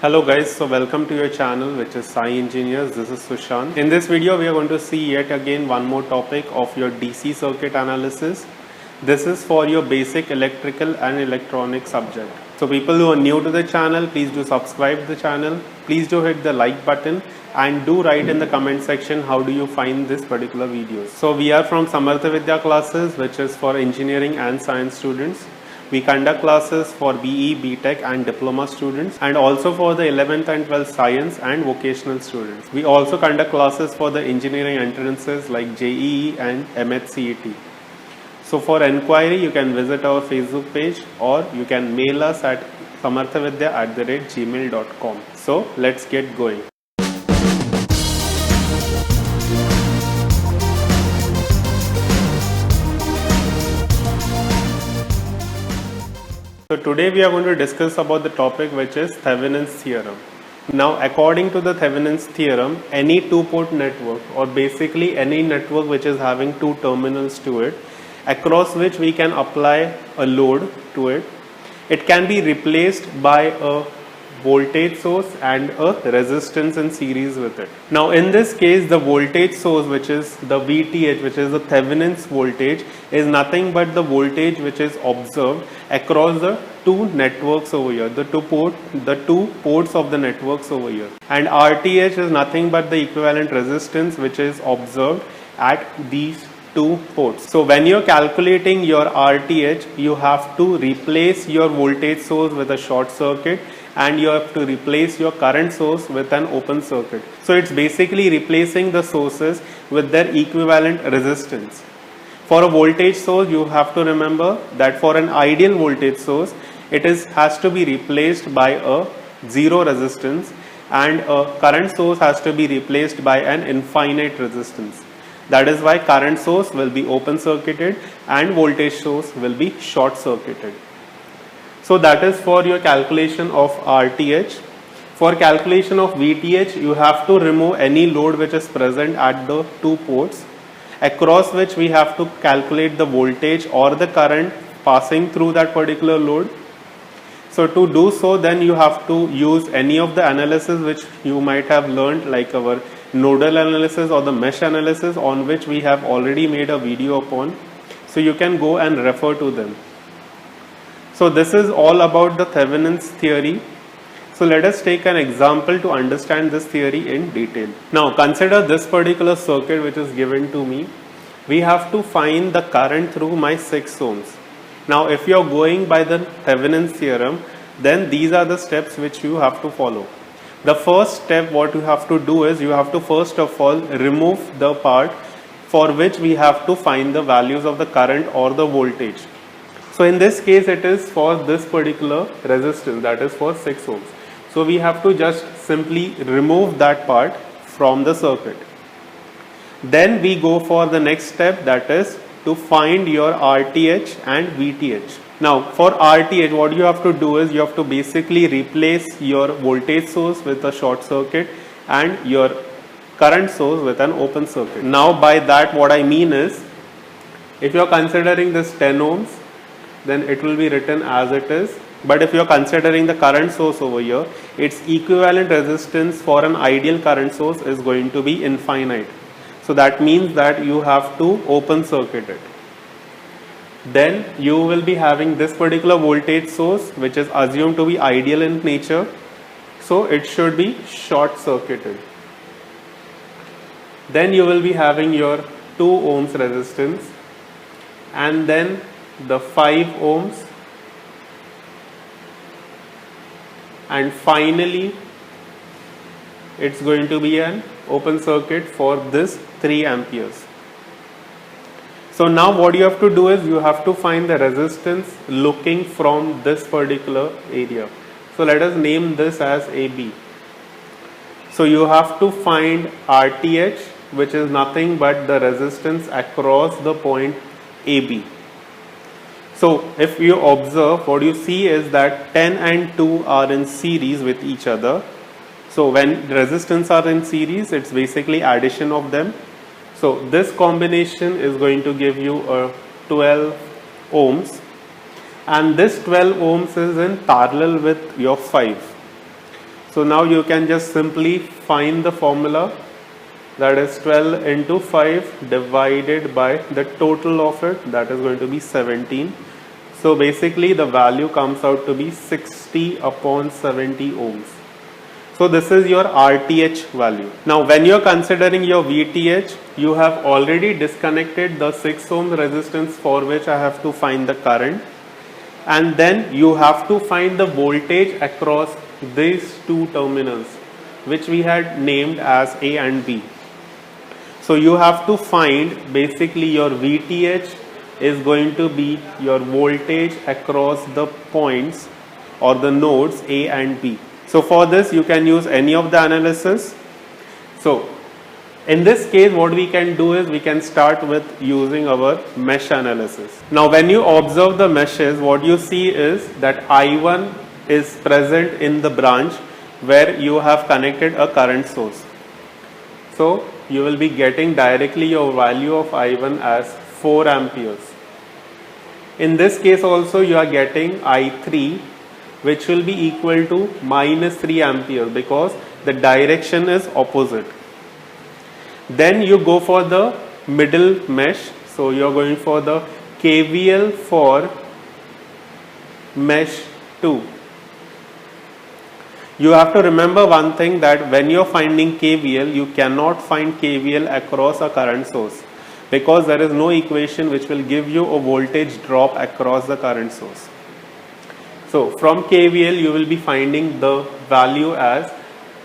Hello guys, so welcome to your channel which is Sai Engineers. This is Sushant. In this video we are going to see yet again one more topic of your DC circuit analysis. This is for your basic electrical and electronic subject. So people who are new to the channel, please do subscribe the channel. Please do hit the like button and do write in the comment section how do you find this particular video. So we are from Samartha Vidya classes, which is for engineering and science students. We conduct classes for BE, BTech and diploma students, and also for the 11th and 12th science and vocational students. We also conduct classes for the engineering entrances like JEE and MHCET. So for enquiry, you can visit our Facebook page or you can mail us at samarthavidya@gmail.com. So let's get going. So today we are going to discuss about the topic which is Thevenin's theorem. Now according to the Thevenin's theorem, any two-port network or basically any network which is having two terminals to it, across which we can apply a load to it, it can be replaced by a voltage source and a resistance in series with it. Now in this case, the voltage source, which is the VTH, which is the Thevenin's voltage, is nothing but the voltage which is observed across the two networks over here, the two ports of the networks over here. And RTH is nothing but the equivalent resistance which is observed at these two ports. So when you're calculating your RTH, you have to replace your voltage source with a short circuit and you have to replace your current source with an open circuit. So it's basically replacing the sources with their equivalent resistance. For a voltage source, you have to remember that for an ideal voltage source, it has to be replaced by a zero resistance, and a current source has to be replaced by an infinite resistance. That is why current source will be open circuited and voltage source will be short circuited. So that is for your calculation of RTH. For calculation of VTH, you have to remove any load which is present at the two ports, across which we have to calculate the voltage or the current passing through that particular load. So to do so, then you have to use any of the analysis which you might have learned, like our nodal analysis or the mesh analysis, on which we have already made a video upon. So you can go and refer to them. So this is all about the Thevenin's theory. So let us take an example to understand this theory in detail. Now consider this particular circuit which is given to me. We have to find the current through my 6 ohms. Now if you are going by the Thevenin's theorem, then these are the steps which you have to follow. The first step what you have to do is you have to first of all remove the part for which we have to find the values of the current or the voltage. So in this case it is for this particular resistance, that is for 6 ohms. So we have to just simply remove that part from the circuit. Then we go for the next step, that is to find your RTH and VTH. Now for RTH, what you have to do is you have to basically replace your voltage source with a short circuit and your current source with an open circuit. Now by that what I mean is, if you are considering this 10 ohms, then it will be written as it is. But if you are considering the current source over here, its equivalent resistance for an ideal current source is going to be infinite. So that means that you have to open circuit it. Then you will be having this particular voltage source which is assumed to be ideal in nature. So it should be short circuited. Then you will be having your 2 ohms resistance and then the 5 ohms, and finally it's going to be an open circuit for this 3 amperes. So now what you have to do is you have to find the resistance looking from this particular area. So let us name this as AB. So you have to find RTH, which is nothing but the resistance across the point AB. So if you observe, what you see is that 10 and 2 are in series with each other. So when resistance are in series, it's basically addition of them. So this combination is going to give you a 12 ohms, and this 12 ohms is in parallel with your 5. So now you can just simply find the formula, that is 12 into 5 divided by the total of it, that is going to be 17. So basically the value comes out to be 60 upon 70 ohms. So this is your RTH value. Now when you are considering your VTH, you have already disconnected the 6 ohm resistance for which I have to find the current, and then you have to find the voltage across these two terminals which we had named as A and B. So you have to find basically your VTH is going to be your voltage across the points or the nodes A and B. So for this you can use any of the analysis. So in this case what we can do is we can start with using our mesh analysis. Now when you observe the meshes, what you see is that I1 is present in the branch where you have connected a current source. So you will be getting directly your value of I1 as 4 amperes. In this case also you are getting I3, which will be equal to minus 3 amperes because the direction is opposite. Then you go for the middle mesh. So you are going for the KVL for mesh 2. You have to remember one thing, that when you are finding KVL, you cannot find KVL across a current source because there is no equation which will give you a voltage drop across the current source. So from KVL you will be finding the value as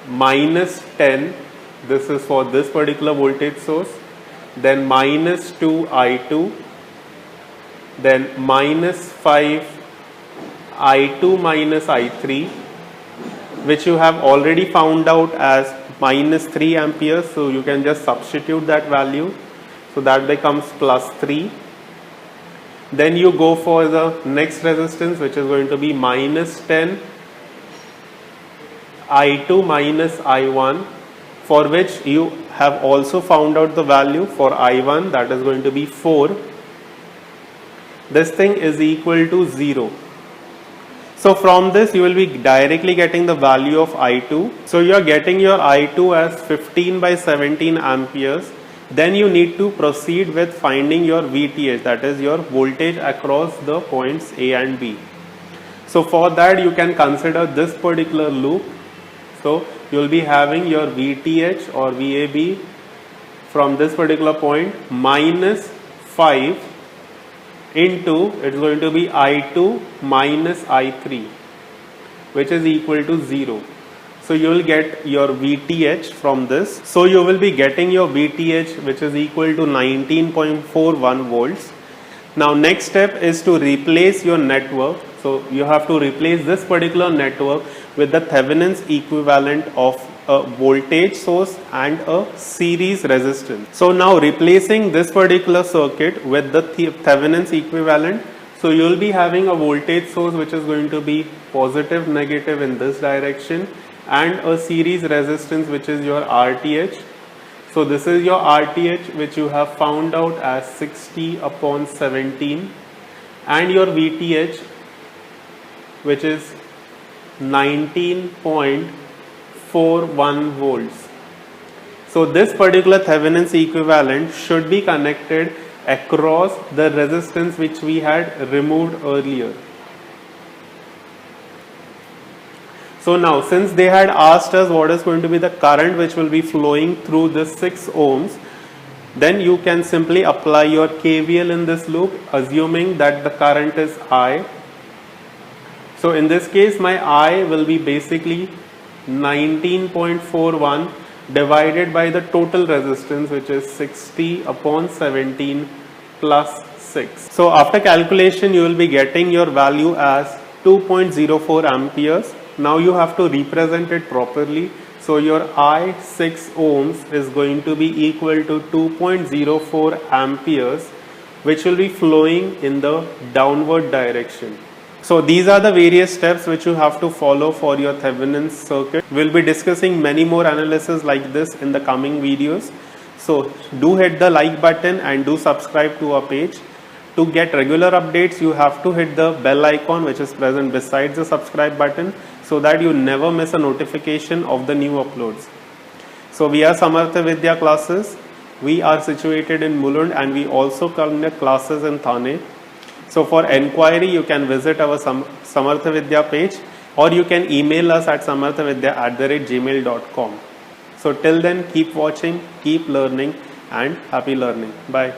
minus 10, this is for this particular voltage source, then minus 2 I2, then minus 5 I2 minus I3, which you have already found out as minus 3 amperes. So you can just substitute that value. So that becomes plus 3. Then you go for the next resistance, which is going to be minus 10 I2 minus I1, for which you have also found out the value for I1, that is going to be 4. This thing is equal to 0. So from this you will be directly getting the value of I2. So you are getting your I2 as 15 by 17 amperes. Then you need to proceed with finding your VTH, that is your voltage across the points A and B. So for that you can consider this particular loop. So you will be having your VTH or VAB from this particular point minus 5 into, it's going to be I2 minus I3, which is equal to 0. So you will get your VTH from this. So you will be getting your VTH, which is equal to 19.41 volts. Now next step is to replace your network. So you have to replace this particular network with the Thevenin's equivalent of a voltage source and a series resistance. So now replacing this particular circuit with the Thevenin's equivalent, so you will be having a voltage source which is going to be positive, negative in this direction, and a series resistance which is your RTH. So this is your RTH, which you have found out as 60 upon 17, and your VTH, which is 19.41 volts. So this particular Thevenin's equivalent should be connected across the resistance which we had removed earlier. So now since they had asked us what is going to be the current which will be flowing through this 6 ohms, then you can simply apply your KVL in this loop, assuming that the current is I. So in this case my I will be basically 19.41 divided by the total resistance, which is 60 upon 17 plus 6. So after calculation you will be getting your value as 2.04 amperes. Now you have to represent it properly. So your I 6 ohms is going to be equal to 2.04 amperes, which will be flowing in the downward direction. So these are the various steps which you have to follow for your Thevenin's circuit. We'll be discussing many more analysis like this in the coming videos. So do hit the like button and do subscribe to our page. To get regular updates, you have to hit the bell icon which is present beside the subscribe button, so that you never miss a notification of the new uploads. So we are Samartha Vidya classes. We are situated in Mulund and we also conduct classes in Thane. So for enquiry, you can visit our Samartha Vidya page, or you can email us at samarthavidya@gmail.com. So till then, keep watching, keep learning, and happy learning. Bye.